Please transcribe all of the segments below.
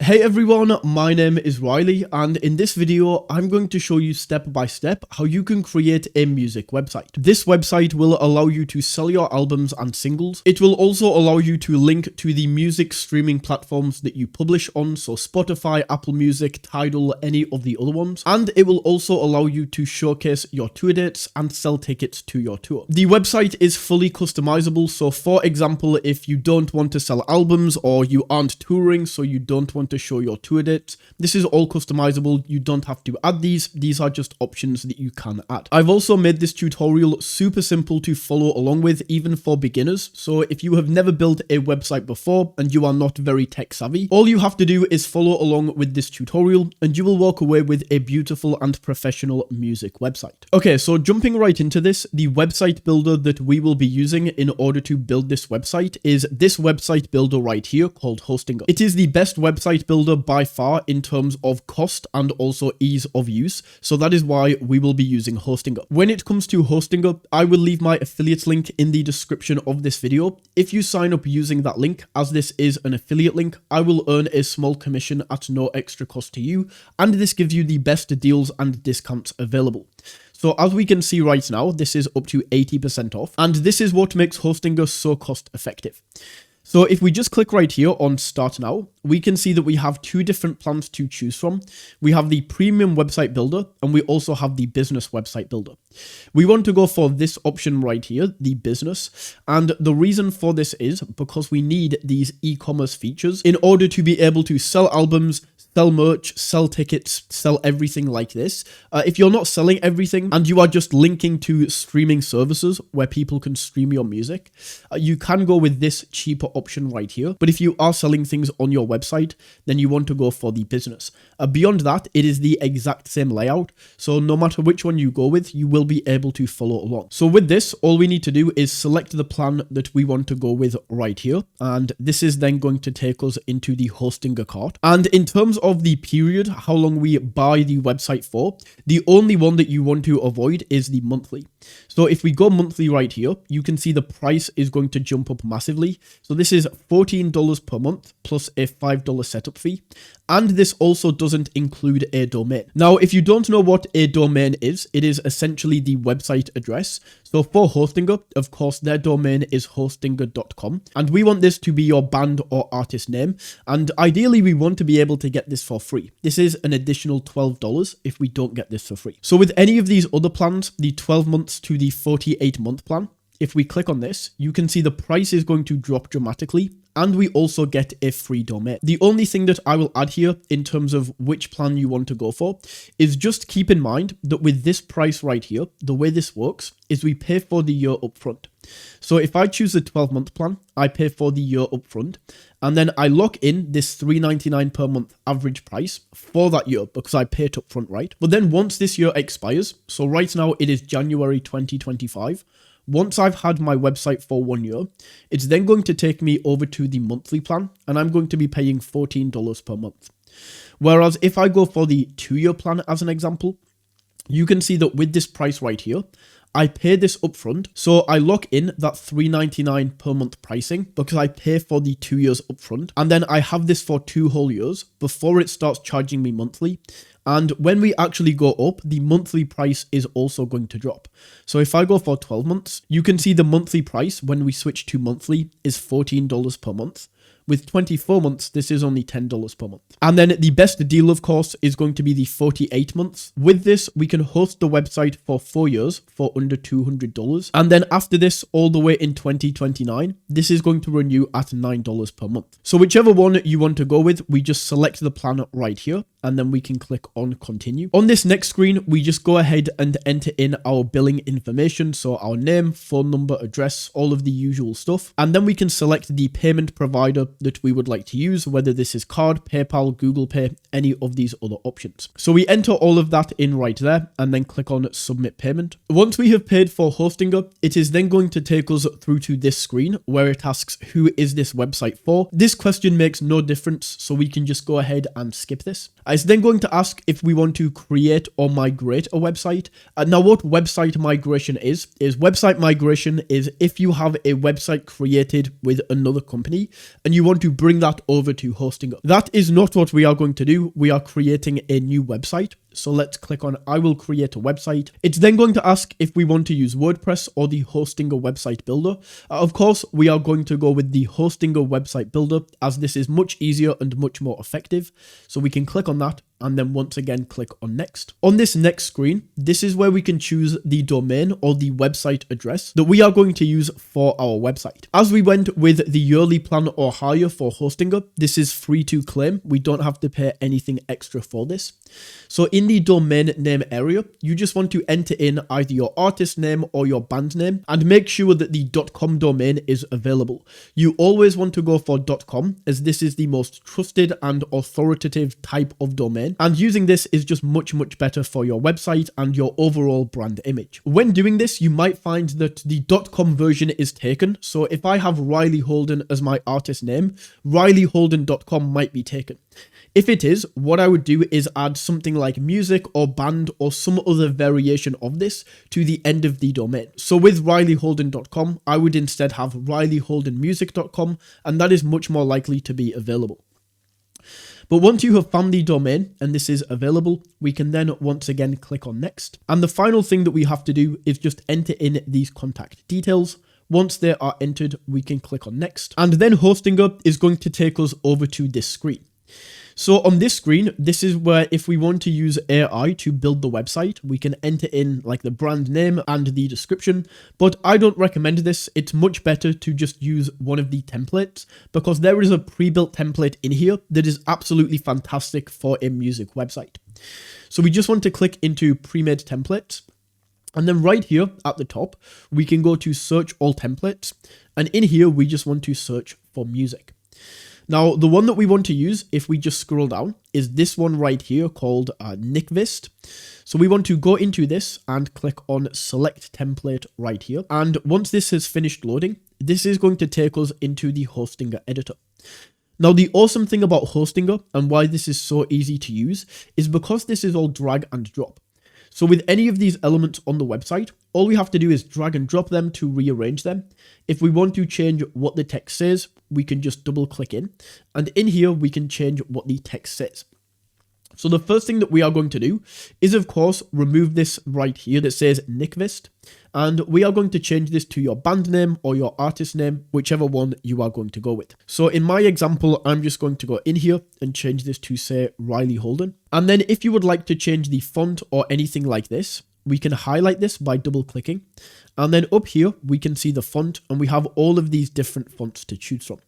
Hey everyone, my name is Riley, and in this video I'm going to show you step by step how you can create a music website. This website will allow you to sell your albums and singles. It will also allow you to link to the music streaming platforms that you publish on, so Spotify, Apple Music, Tidal, any of the other ones. And it will also allow you to showcase your tour dates and sell tickets to your tour. The website is fully customizable, so for example, if you don't want to sell albums or you aren't touring, so you don't want to show your tour dates, this is all customizable. You don't have to add these are just options that you can add. I've also made this tutorial super simple to follow along with, even for beginners. So if you have never built a website before and you are not very tech savvy, all you have to do is follow along with this tutorial and you will walk away with a beautiful and professional music website. Okay, so jumping right into this, the website builder that we will be using in order to build this website is this website builder right here called Hostinger. It is the best website builder by far in terms of cost and also ease of use, so that is why we will be using Hostinger. When it comes to Hostinger, I will leave my affiliate link in the description of this video. If you sign up using that link, as this is an affiliate link, I will earn a small commission at no extra cost to you, and this gives you the best deals and discounts available. So as we can see right now, this is up to 80% off, and this is what makes Hostinger so cost effective. So if we just click right here on Start Now, we can see that we have two different plans to choose from. We have the Premium Website Builder, and we also have the Business Website Builder. We want to go for this option right here, the Business, and the reason for this is because we need these e-commerce features in order to be able to sell albums, sell merch, sell tickets, sell everything like this. If you're not selling everything and you are just linking to streaming services where people can stream your music, you can go with this cheaper option right here. But if you are selling things on your website, then you want to go for the Business. Beyond that, it is the exact same layout. So no matter which one you go with, you will be able to follow along. So with this, all we need to do is select the plan that we want to go with right here. And this is then going to take us into the Hostinger cart. And in terms of the period, how long we buy the website for, the only one that you want to avoid is the monthly. So if we go monthly right here, you can see the price is going to jump up massively. So this is $14 per month plus a $5 setup fee. And this also doesn't include a domain. Now, if you don't know what a domain is, it is essentially the website address. So for Hostinger, of course, their domain is hostinger.com. And we want this to be your band or artist name. And ideally, we want to be able to get this for free. This is an additional $12 if we don't get this for free. So with any of these other plans, the 12 months to the 48-month plan, if we click on this, you can see the price is going to drop dramatically, and we also get a free domain. The only thing that I will add here in terms of which plan you want to go for is just keep in mind that with this price right here, the way this works is we pay for the year upfront. So if I choose the 12-month plan, I pay for the year upfront, and then I lock in this $3.99 per month average price for that year because I pay it upfront, right? But then once this year expires, so right now it is January 2025, once I've had my website for 1 year, it's then going to take me over to the monthly plan, and I'm going to be paying $14 per month. Whereas if I go for the 2-year plan as an example, you can see that with this price right here, I pay this upfront, so I lock in that $3.99 per month pricing because I pay for the 2 years upfront, and then I have this for 2 whole years before it starts charging me monthly. And when we actually go up, the monthly price is also going to drop. So if I go for 12 months, you can see the monthly price when we switch to monthly is $14 per month. With 24 months, this is only $10 per month. And then the best deal, of course, is going to be the 48 months. With this, we can host the website for 4 years for under $200. And then after this, all the way in 2029, this is going to renew at $9 per month. So whichever one you want to go with, we just select the plan right here, and then we can click on continue. On this next screen, we just go ahead and enter in our billing information. So our name, phone number, address, all of the usual stuff. And then we can select the payment provider that we would like to use, whether this is card, PayPal, Google Pay, any of these other options. So we enter all of that in right there and then click on submit payment. Once we have paid for Hostinger, it is then going to take us through to this screen where it asks who is this website for. This question makes no difference, so we can just go ahead and skip this. It's then going to ask if we want to create or migrate a website. Now, what website migration is website migration is if you have a website created with another company and you want to bring that over to Hostinger. That is not what we are going to do. We are creating a new website. So let's click on I will create a website. It's then going to ask if we want to use WordPress or the Hostinger website builder. Of course, we are going to go with the Hostinger website builder as this is much easier and much more effective. So we can click on that and then once again click on next. On this next screen, this is where we can choose the domain or the website address that we are going to use for our website. As we went with the yearly plan or higher for Hostinger, this is free to claim. We don't have to pay anything extra for this. So in the domain name area, you just want to enter in either your artist name or your band name and make sure that the .com domain is available. You always want to go for .com as this is the most trusted and authoritative type of domain. And using this is just much better for your website and your overall brand image. When doing this, you might find that the .com version is taken. So if I have Riley Holden as my artist name, rileyholden.com might be taken. If it is, what I would do is add something like music or band or some other variation of this to the end of the domain. So with rileyholden.com, I would instead have rileyholdenmusic.com, and that is much more likely to be available. But once you have found the domain and this is available, we can then once again click on next. And the final thing that we have to do is just enter in these contact details. Once they are entered, we can click on next. And then Hostinger is going to take us over to this screen. So on this screen, this is where if we want to use AI to build the website, we can enter in like the brand name and the description, but I don't recommend this. It's much better to just use one of the templates because there is a pre-built template in here that is absolutely fantastic for a music website. So we just want to click into pre-made templates. And then right here at the top, we can go to search all templates. And in here, we just want to search for music. Now, the one that we want to use, if we just scroll down, is this one right here called Nikvist. So we want to go into this and click on select template right here. And once this has finished loading, this is going to take us into the Hostinger editor. Now, the awesome thing about Hostinger and why this is so easy to use is because this is all drag and drop. So with any of these elements on the website, all we have to do is drag and drop them to rearrange them. If we want to change what the text says, we can just double click in. And in here, we can change what the text says. So the first thing that we are going to do is, of course, remove this right here that says Nikvist. And we are going to change this to your band name or your artist name, whichever one you are going to go with. So in my example, I'm just going to go in here and change this to say Riley Holden. And then if you would like to change the font or anything like this, we can highlight this by double clicking. And then up here, we can see the font and we have all of these different fonts to choose from.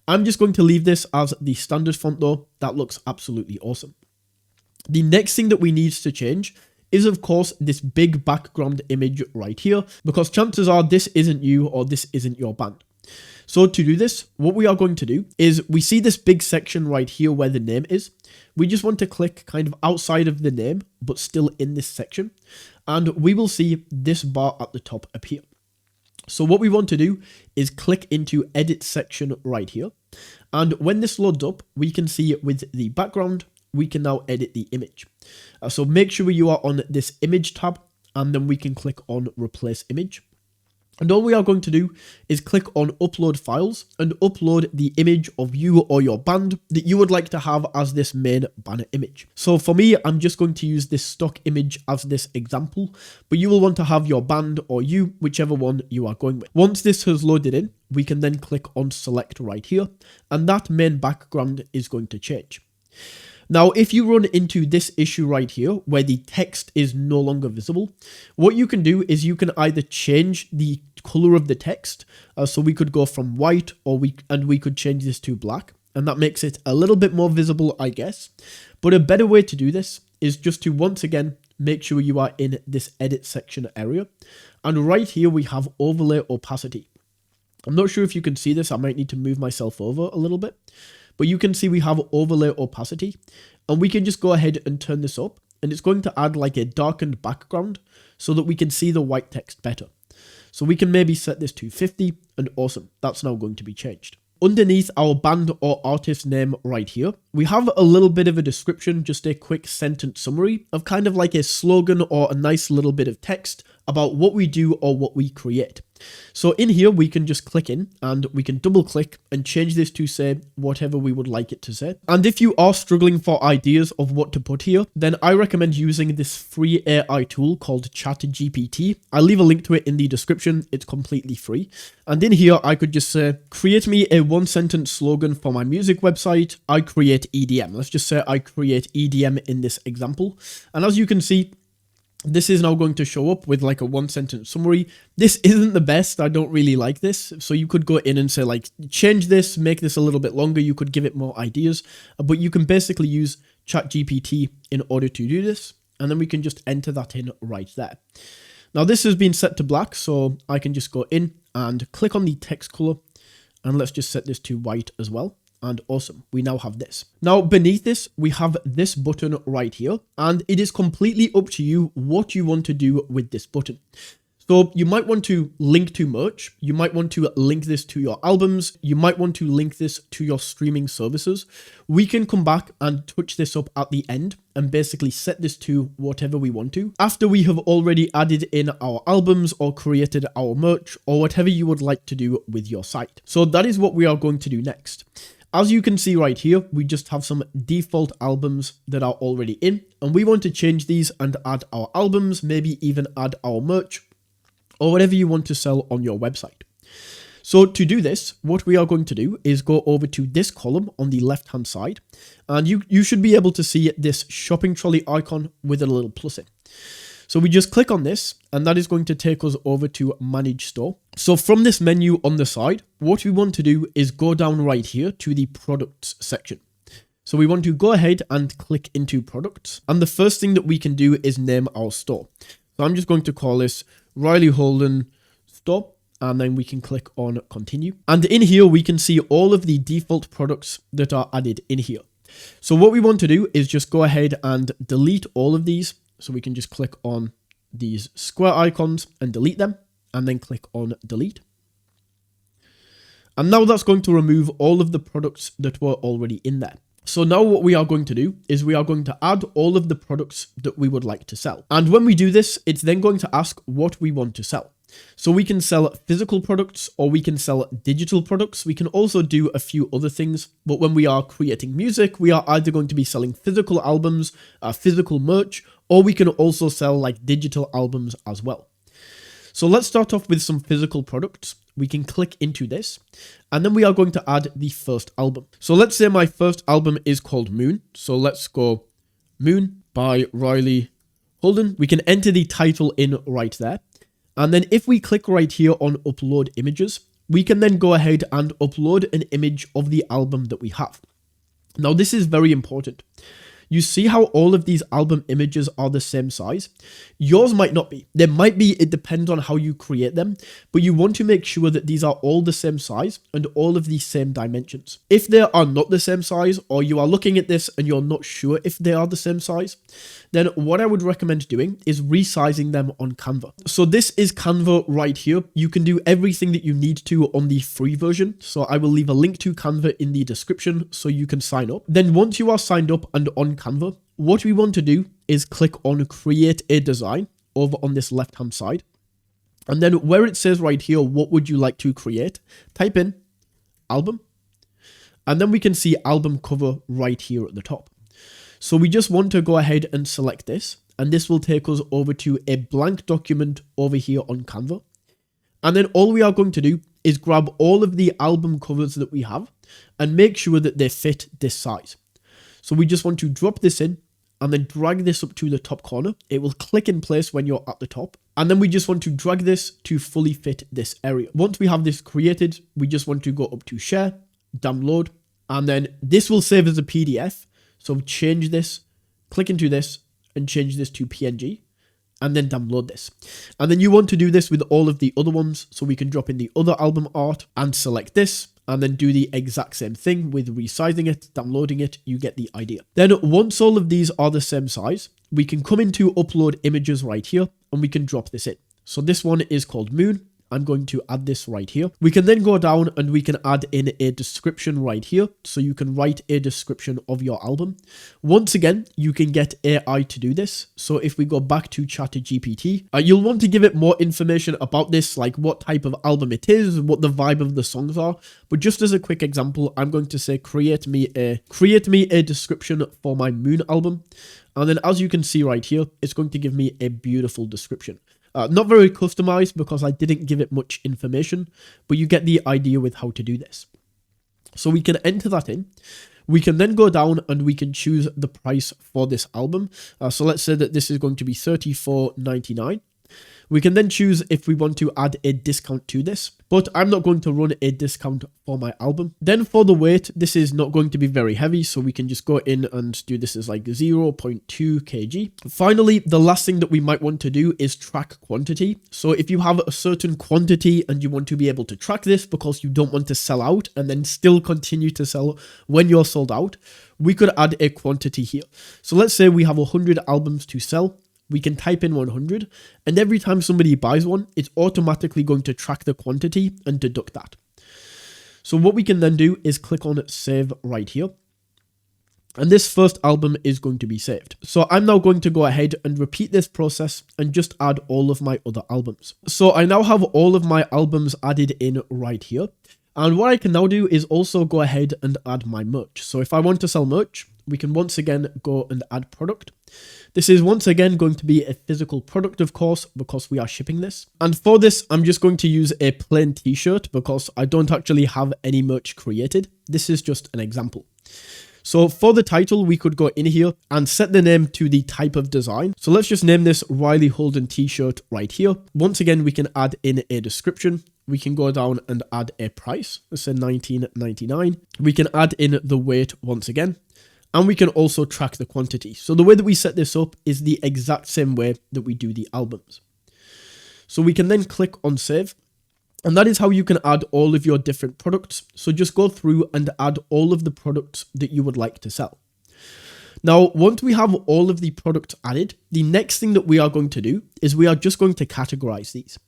I'm just going to leave this as the standard font though. That looks absolutely awesome. The next thing that we need to change is, of course, this big background image right here, because chances are this isn't you or this isn't your band. So to do this, what we are going to do is we see this big section right here where the name is. We just want to click kind of outside of the name, but still in this section. And we will see this bar at the top appear. So what we want to do is click into edit section right here. And when this loads up, we can see with the background, we can now edit the image. So make sure you are on this image tab and then we can click on replace image. And all we are going to do is click on upload files and upload the image of you or your band that you would like to have as this main banner image. So for me, I'm just going to use this stock image as this example, but you will want to have your band or you, whichever one you are going with. Once this has loaded in, we can then click on select right here and that main background is going to change. Now, if you run into this issue right here where the text is no longer visible, what you can do is you can either change the color of the text. So we could go from white or we could change this to black. And that makes it a little bit more visible, I guess. But a better way to do this is just to once again, make sure you are in this edit section area. And right here, we have overlay opacity. I'm not sure if you can see this. I might need to move myself over a little bit. But you can see we have overlay opacity and we can just go ahead and turn this up and it's going to add like a darkened background so that we can see the white text better. So we can maybe set this to 50 and awesome. That's now going to be changed. Underneath our band or artist name right here, we have a little bit of a description, just a quick sentence summary of kind of like a slogan or a nice little bit of text about what we do or what we create. So in here, we can just click in and we can double click and change this to say whatever we would like it to say. And if you are struggling for ideas of what to put here, then I recommend using this free AI tool called ChatGPT. I'll leave a link to it in the description. It's completely free. And in here, I could just say, create me a one sentence slogan for my music website. I create EDM. Let's just say I create EDM in this example. And as you can see, this is now going to show up with like a one sentence summary. This isn't the best. I don't really like this. So you could go in and say like, change this, make this a little bit longer. You could give it more ideas, but you can basically use ChatGPT in order to do this. And then we can just enter that in right there. Now this has been set to black, so I can just go in and click on the text color. And let's just set this to white as well. And awesome, we now have this. Now beneath this, we have this button right here, and it is completely up to you what you want to do with this button. So you might want to link to merch, you might want to link this to your albums, you might want to link this to your streaming services. We can come back and touch this up at the end and basically set this to whatever we want to, after we have already added in our albums or created our merch or whatever you would like to do with your site. So that is what we are going to do next. As you can see right here, we just have some default albums that are already in, and we want to change these and add our albums, maybe even add our merch, or whatever you want to sell on your website. So to do this, what we are going to do is go over to this column on the left hand side, and you should be able to see this shopping trolley icon with a little plus in. So we just click on this, and that is going to take us over to Manage Store. So from this menu on the side, what we want to do is go down right here to the Products section. So we want to go ahead and click into Products. And the first thing that we can do is name our store. So I'm just going to call this Riley Holden Store, and then we can click on Continue. And in here, we can see all of the default products that are added in here. So what we want to do is just go ahead and delete all of these. So we can just click on these square icons and delete them, and then click on delete. And now that's going to remove all of the products that were already in there. So now what we are going to do is we are going to add all of the products that we would like to sell. And when we do this, it's then going to ask what we want to sell. So we can sell physical products or we can sell digital products. We can also do a few other things. But when we are creating music, we are either going to be selling physical albums, physical merch, or we can also sell like digital albums as well. So let's start off with some physical products. We can click into this, and then we are going to add the first album. So let's say my first album is called Moon. So let's go Moon by Riley Holden. We can enter the title in right there. And then if we click right here on upload images, we can then go ahead and upload an image of the album that we have. Now this is very important. You see how all of these album images are the same size? Yours might not be. There might be, it depends on how you create them, but you want to make sure that these are all the same size and all of the same dimensions. If they are not the same size, or you are looking at this and you're not sure if they are the same size, then what I would recommend doing is resizing them on Canva. So this is Canva right here. You can do everything that you need to on the free version. So I will leave a link to Canva in the description so you can sign up. Then once you are signed up and on Canva, what we want to do is click on Create a Design over on this left hand side. And then where it says right here, what would you like to create? Type in album. And then we can see album cover right here at the top. So we just want to go ahead and select this, and this will take us over to a blank document over here on Canva. And then all we are going to do is grab all of the album covers that we have and make sure that they fit this size. So we just want to drop this in and then drag this up to the top corner. It will click in place when you're at the top. And then we just want to drag this to fully fit this area. Once we have this created, we just want to go up to share, download, and then this will save as a PDF. So change this, click into this and change this to PNG and then download this. And then you want to do this with all of the other ones. So we can drop in the other album art and select this and then do the exact same thing with resizing it, downloading it. You get the idea. Then once all of these are the same size, we can come into upload images right here and we can drop this in. So this one is called Moon I'm going to add this right here. We can then go down and we can add in a description right here. So you can write a description of your album. Once again, you can get AI to do this. So if we go back to ChatGPT, you'll want to give it more information about this, like what type of album it is, what the vibe of the songs are. But just as a quick example, I'm going to say create me a description for my Moon album. And then as you can see right here, it's going to give me a beautiful description. Not very customized because I didn't give it much information, but you get the idea with how to do this. So we can enter that in. We can then go down and we can choose the price for this album. So let's say that this is going to be $34.99. We can then choose if we want to add a discount to this, but I'm not going to run a discount for my album. Then for the weight, this is not going to be very heavy, so we can just go in and do this as like 0.2 kg. Finally, the last thing that we might want to do is track quantity. So if you have a certain quantity and you want to be able to track this because you don't want to sell out and then still continue to sell when you're sold out, we could add a quantity here. So let's say we have 100 albums to sell. We can type in 100, and every time somebody buys one, it's automatically going to track the quantity and deduct that. So what we can then do is click on save right here. And this first album is going to be saved. So I'm now going to go ahead and repeat this process and just add all of my other albums. So I now have all of my albums added in right here. And what I can now do is also go ahead and add my merch. So if I want to sell merch, we can once again go and add product. This is once again going to be a physical product, of course, because we are shipping this. And for this, I'm just going to use a plain t-shirt because I don't actually have any merch created. This is just an example. So for the title, we could go in here and set the name to the type of design. So let's just name this Riley Holden t-shirt right here. Once again, we can add in a description. We can go down and add a price. Let's say $19.99. We can add in the weight once again. And we can also track the quantity. So the way that we set this up is the exact same way that we do the albums. So we can then click on save. And that is how you can add all of your different products. So just go through and add all of the products that you would like to sell. Now, once we have all of the products added, the next thing that we are going to do is we are just going to categorize these.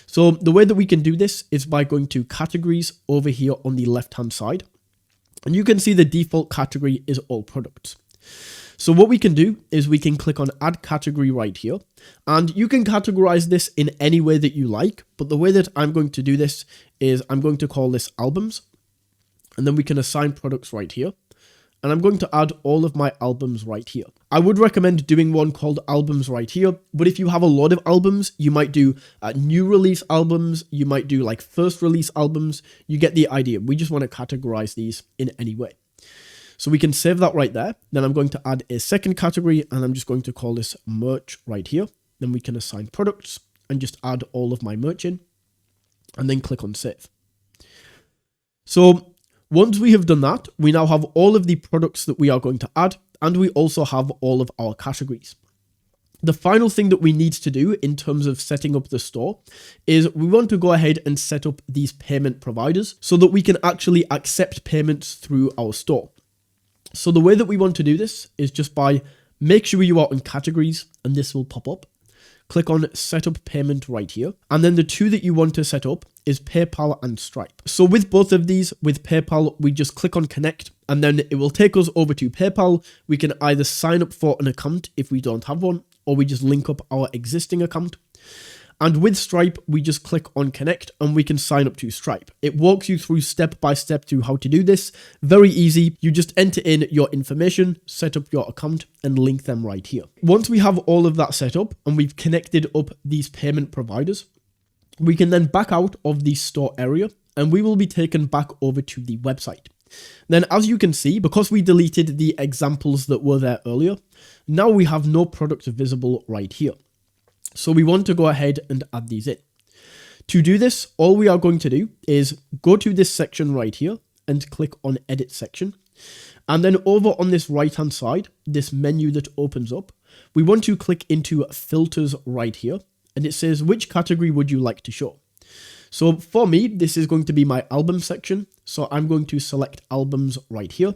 So the way that we can do this is by going to categories over here on the left-hand side. And you can see the default category is all products. So what we can do is we can click on add category right here, and you can categorize this in any way that you like. But the way that I'm going to do this is I'm going to call this albums, and then we can assign products right here. And I'm going to add all of my albums right here. I would recommend doing one called albums right here, but if you have a lot of albums, you might do new release albums, you might do like first release albums. You get the idea. We just want to categorize these in any way. So we can save that right there. Then I'm going to add a second category, and I'm just going to call this merch right here. Then we can assign products and just add all of my merch in, and then click on save. So once we have done that, we now have all of the products that we are going to add, and we also have all of our categories. The final thing that we need to do in terms of setting up the store is we want to go ahead and set up these payment providers so that we can actually accept payments through our store. So the way that we want to do this is just by make sure you are on categories, and this will pop up. Click on set up payment right here. And then the two that you want to set up is PayPal and Stripe. So with both of these, with PayPal, we just click on connect, and then it will take us over to PayPal. We can either sign up for an account if we don't have one, or we just link up our existing account. And with Stripe, we just click on connect and we can sign up to Stripe. It walks you through step by step to how to do this. Very easy. You just enter in your information, set up your account, and link them right here. Once we have all of that set up and we've connected up these payment providers, we can then back out of the store area and we will be taken back over to the website. Then as you can see, because we deleted the examples that were there earlier, now we have no product visible right here. So we want to go ahead and add these in. To do this, all we are going to do is go to this section right here and click on edit section. And then over on this right hand side, this menu that opens up, we want to click into filters right here. And it says, which category would you like to show? So for me, this is going to be my album section. So I'm going to select albums right here.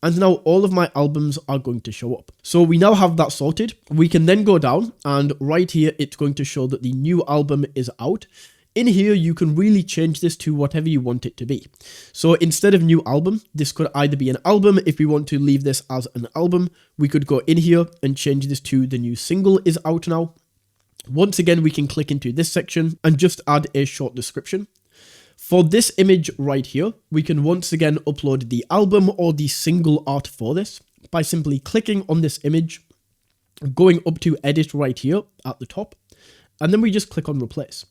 And now all of my albums are going to show up. So we now have that sorted. We can then go down and right here, it's going to show that the new album is out. In here, you can really change this to whatever you want it to be. So instead of new album, this could either be an album. If we want to leave this as an album, we could go in here and change this to the new single is out now. Once again, we can click into this section and just add a short description. For this image right here, we can once again upload the album or the single art for this by simply clicking on this image, going up to edit right here at the top, and then we just click on replace.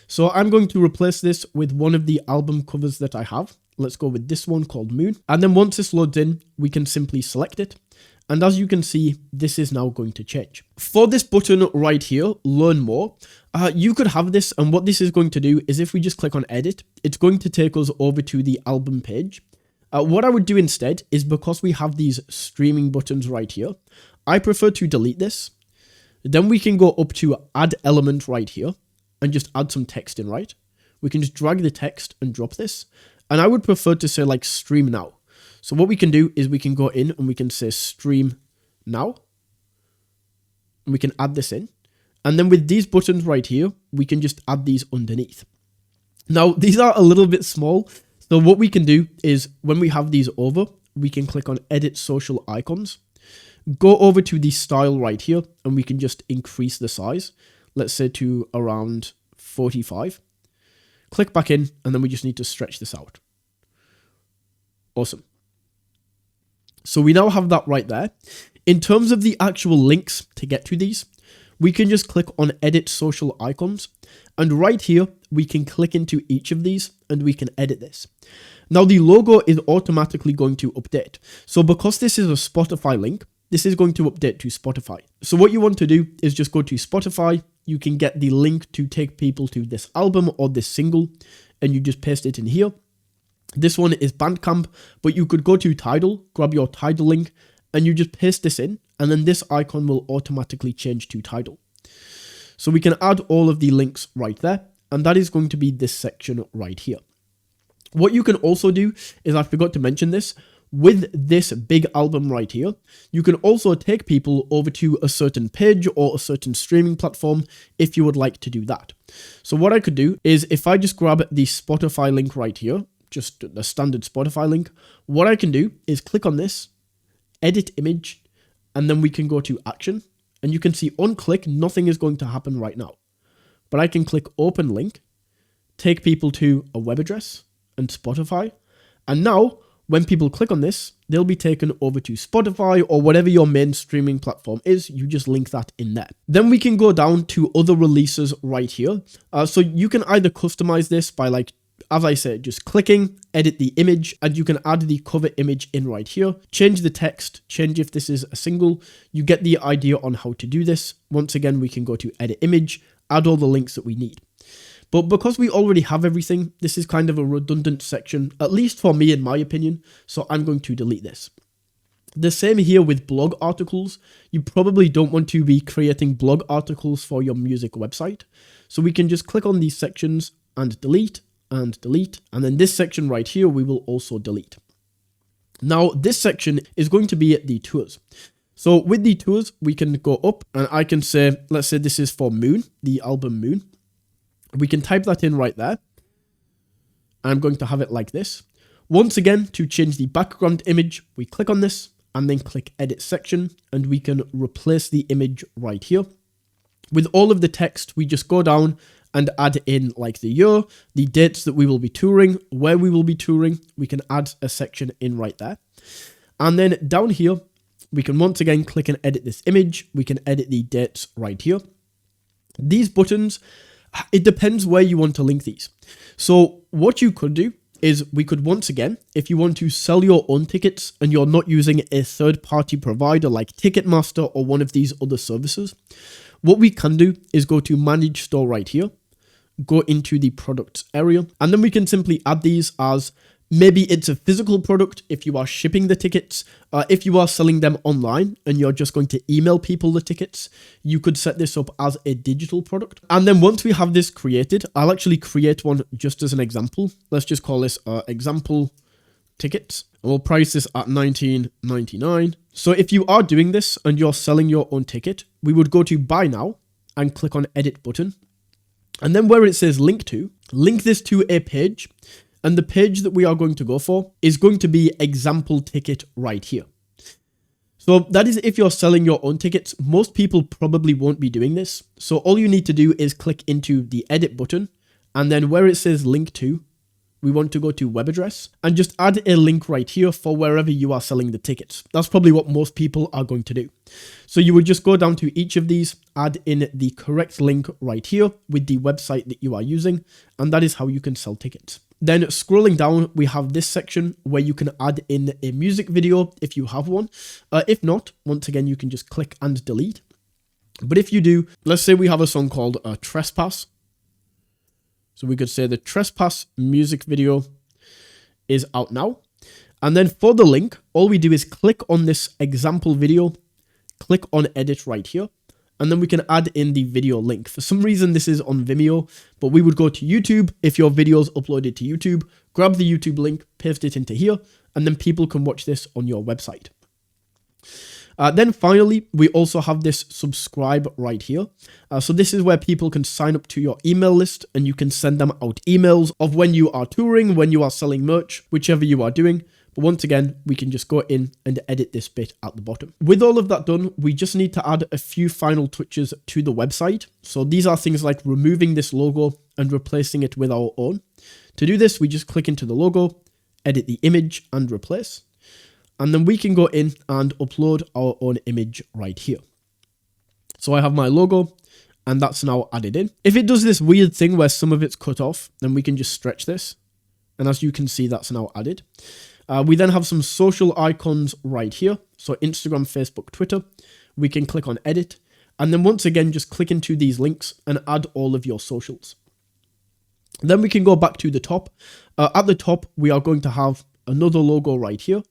So I'm going to replace this with one of the album covers that I have. Let's go with this one called Moon. And then once this loads in, we can simply select it. And as you can see, this is now going to change. For this button right here, learn more, you could have this. And what this is going to do is if we just click on edit, it's going to take us over to the album page. What I would do instead is, because we have these streaming buttons right here, I prefer to delete this. Then we can go up to add element right here and just add some text in, right? We can just drag the text and drop this. And I would prefer to say like stream now. So what we can do is we can go in and we can say stream now. And we can add this in. And then with these buttons right here, we can just add these underneath. Now, these are a little bit small. So what we can do is when we have these over, we can click on edit social icons. Go over to the style right here and we can just increase the size. Let's say to around 45. Click back in and then we just need to stretch this out. Awesome. So we now have that right there. In terms of the actual links to get to these, we can just click on edit social icons. And right here, we can click into each of these and we can edit this. Now the logo is automatically going to update. So because this is a Spotify link, this is going to update to Spotify. So what you want to do is just go to Spotify. You can get the link to take people to this album or this single, and you just paste it in here. This one is Bandcamp, but you could go to Tidal, grab your Tidal link, and you just paste this in, and then this icon will automatically change to Tidal. So we can add all of the links right there, and that is going to be this section right here. What you can also do is, I forgot to mention this, with this big album right here, you can also take people over to a certain page or a certain streaming platform if you would like to do that. So what I could do is, if I just grab the Spotify link right here, just the standard Spotify link, what I can do is click on this, edit image, and then we can go to action. And you can see on click, nothing is going to happen right now. But I can click open link, take people to a web address and Spotify. And now, when people click on this, they'll be taken over to Spotify or whatever your main streaming platform is. You just link that in there. Then we can go down to other releases right here. So you can either customize this by, like, as I said, just clicking, edit the image, and you can add the cover image in right here. Change the text, change if this is a single. You get the idea on how to do this. Once again, we can go to edit image, add all the links that we need. But because we already have everything, this is kind of a redundant section, at least for me in my opinion, so I'm going to delete this. The same here with blog articles. You probably don't want to be creating blog articles for your music website. So we can just click on these sections and delete, and then this section right here we will also delete. Now this section is going to be the tours. So with the tours, we can go up and I can say, let's say this is for Moon, the album Moon. We can type that in right there. I'm going to have it like this. Once again, to change the background image, we click on this and then click edit section, and we can replace the image right here. With all of the text, we just go down and add in like the year, the dates that we will be touring, where we will be touring. We can add a section in right there. And then down here, we can once again click and edit this image. We can edit the dates right here. These buttons, it depends where you want to link these. So what you could do is we could once again, if you want to sell your own tickets and you're not using a third-party provider like Ticketmaster or one of these other services, what we can do is go to Manage Store right here, go into the products area, and then we can simply add these as maybe it's a physical product if you are shipping the tickets. If you are selling them online and you're just going to email people the tickets, you could set this up as a digital product. And then once we have this created, I'll actually create one just as an example. Let's just call this example tickets. And we'll price this at $19.99. So if you are doing this and you're selling your own ticket, we would go to buy now and click on edit button. And then where it says link to, link this to a page. And the page that we are going to go for is going to be example ticket right here. So that is if you're selling your own tickets. Most people probably won't be doing this. So all you need to do is click into the edit button. And then where it says link to, we want to go to web address and just add a link right here for wherever you are selling the tickets. That's probably what most people are going to do. So you would just go down to each of these, add in the correct link right here with the website that you are using. And that is how you can sell tickets. Then scrolling down, we have this section where you can add in a music video if you have one. If not, once again, you can just click and delete. But if you do, let's say we have a song called Trespass. So we could say the Trespass music video is out now. And then for the link, all we do is click on this example video, click on edit right here. And then we can add in the video link. For some reason, this is on Vimeo, but we would go to YouTube. If your video is uploaded to YouTube, grab the YouTube link, paste it into here, and then people can watch this on your website. Then finally, we also have this subscribe right here. So this is where people can sign up to your email list and you can send them out emails of when you are touring, when you are selling merch, whichever you are doing. But once again, we can just go in and edit this bit at the bottom. With all of that done, we just need to add a few final touches to the website. So these are things like removing this logo and replacing it with our own. To do this, we just click into the logo, edit the image and replace. And then we can go in and upload our own image right here. So I have my logo and that's now added in. If it does this weird thing where some of it's cut off, then we can just stretch this. And as you can see, that's now added. We then have some social icons right here. So Instagram, Facebook, Twitter. We can click on edit. And then once again, just click into these links and add all of your socials. Then we can go back to the top. At the top, we are going to have another logo right here.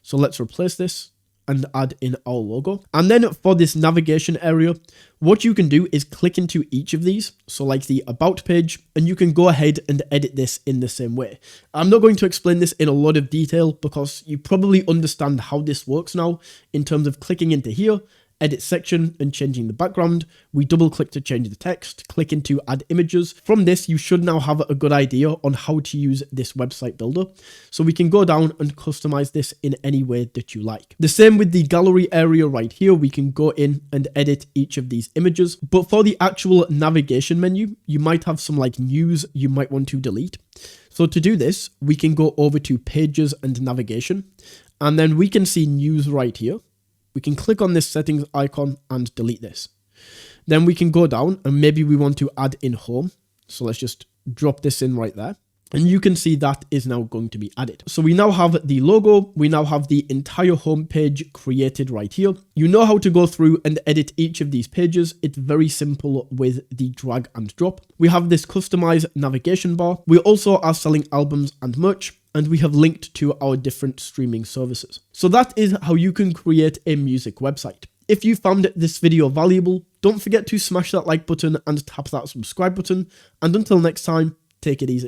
So let's replace this and add in our logo. And then for this navigation area, what you can do is click into each of these. So like the about page, and you can go ahead and edit this in the same way. I'm not going to explain this in a lot of detail because you probably understand how this works now in terms of clicking into here, edit section and changing the background. We double click to change the text, click into add images. From this, you should now have a good idea on how to use this website builder. So we can go down and customize this in any way that you like. The same with the gallery area right here. We can go in and edit each of these images. But for the actual navigation menu, you might have some like news you might want to delete. So to do this, we can go over to pages and navigation, and then we can see news right here. We can click on this settings icon and delete this. Then we can go down and maybe we want to add in home. So let's just drop this in right there. And you can see that is now going to be added. So we now have the logo. We now have the entire home page created right here. You know how to go through and edit each of these pages. It's very simple with the drag and drop. We have this customized navigation bar. We also are selling albums and merch, and we have linked to our different streaming services. So that is how you can create a music website. If you found this video valuable, don't forget to smash that like button and tap that subscribe button. And until next time, take it easy.